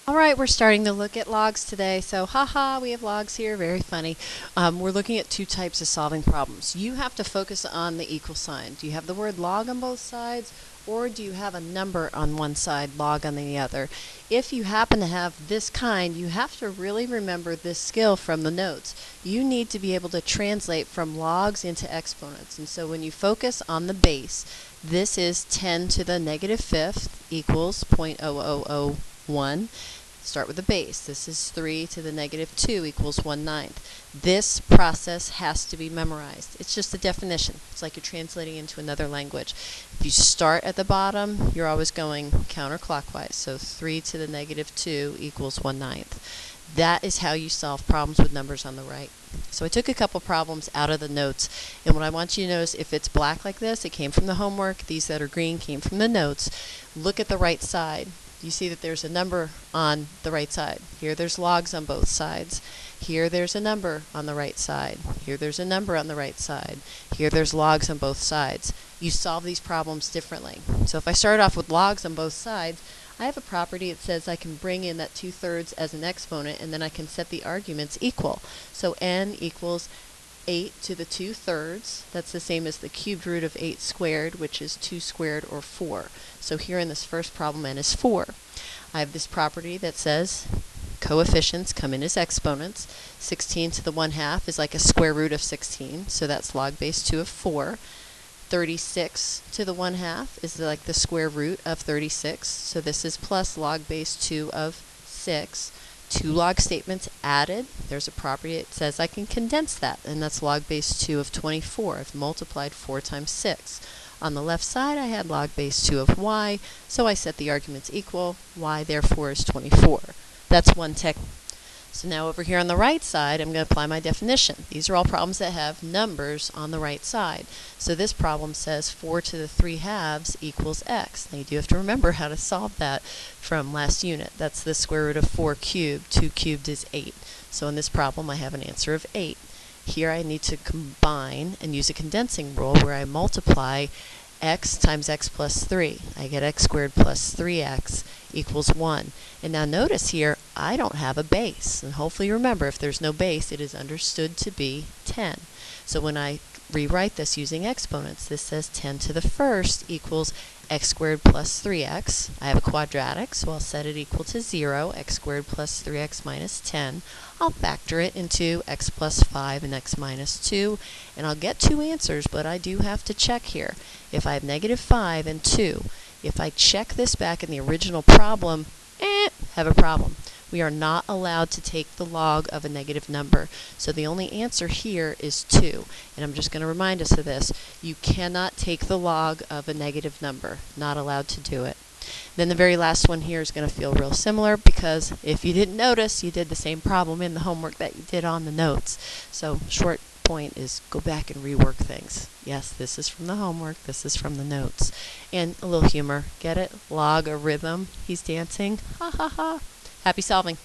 All right, we're starting to look at logs today. So, haha, we have logs here. Very funny. We're looking at two types of solving problems. You have to focus on the equal sign. Do you have the word log on both sides, or do you have a number on one side, log on the other? If you happen to have this kind, you have to really remember this skill from the notes. You need to be able to translate from logs into exponents. And so when you focus on the base, this is 10 to the negative fifth equals 0.0001. Start with the base. This is 3 to the negative 2 equals 1/9. This process has to be memorized. It's just a definition. It's like you're translating into another language. If you start at the bottom, you're always going counterclockwise. So 3 to the negative 2 equals 1/9. That is how you solve problems with numbers on the right. So I took a couple problems out of the notes, and what I want you to notice, if it's black like this, it came from the homework. These that are green came from the notes. Look at the right side. You see that there's a number on the right side. Here there's logs on both sides. Here there's a number on the right side. Here there's a number on the right side. Here there's logs on both sides. You solve these problems differently. So if I start off with logs on both sides, I have a property that says I can bring in that 2/3 as an exponent, and then I can set the arguments equal. So n equals 8 to the 2/3. That's the same as the cubed root of 8 squared, which is 2 squared, or 4. So here in this first problem, n is 4. I have this property that says coefficients come in as exponents. 16 to the 1/2 is like a square root of 16, so that's log base 2 of 4. 36 to the 1/2 is like the square root of 36, so this is plus log base 2 of 6. Two log statements added. There's a property that says I can condense that, and that's log base 2 of 24. I've multiplied 4 times 6. On the left side, I had log base 2 of y, so I set the arguments equal. Y, therefore, is 24. That's one technique. So now over here on the right side, I'm going to apply my definition. These are all problems that have numbers on the right side. So this problem says 4 to the 3/2 equals x. Now you do have to remember how to solve that from last unit. That's the square root of 4 cubed. 2 cubed is 8. So in this problem, I have an answer of 8. Here I need to combine and use a condensing rule where I multiply x times x plus 3. I get x squared plus 3x equals 1. And now notice here, I don't have a base. And hopefully you remember, if there's no base, it is understood to be 10. So when I rewrite this using exponents, this says 10 to the first equals x squared plus 3x. I have a quadratic, so I'll set it equal to 0, x squared plus 3x minus 10. I'll factor it into x plus 5 and x minus 2, and I'll get two answers, but I do have to check here. If I have negative 5 and 2, if I check this back in the original problem, have a problem. We are not allowed to take the log of a negative number. So the only answer here is 2. And I'm just going to remind us of this. You cannot take the log of a negative number. Not allowed to do it. Then the very last one here is going to feel real similar, because if you didn't notice, you did the same problem in the homework that you did on the notes. So short point is go back and rework things. Yes, this is from the homework, this is from the notes. And a little humor. Get it? Logarithm. He's dancing. Ha ha ha. Happy solving.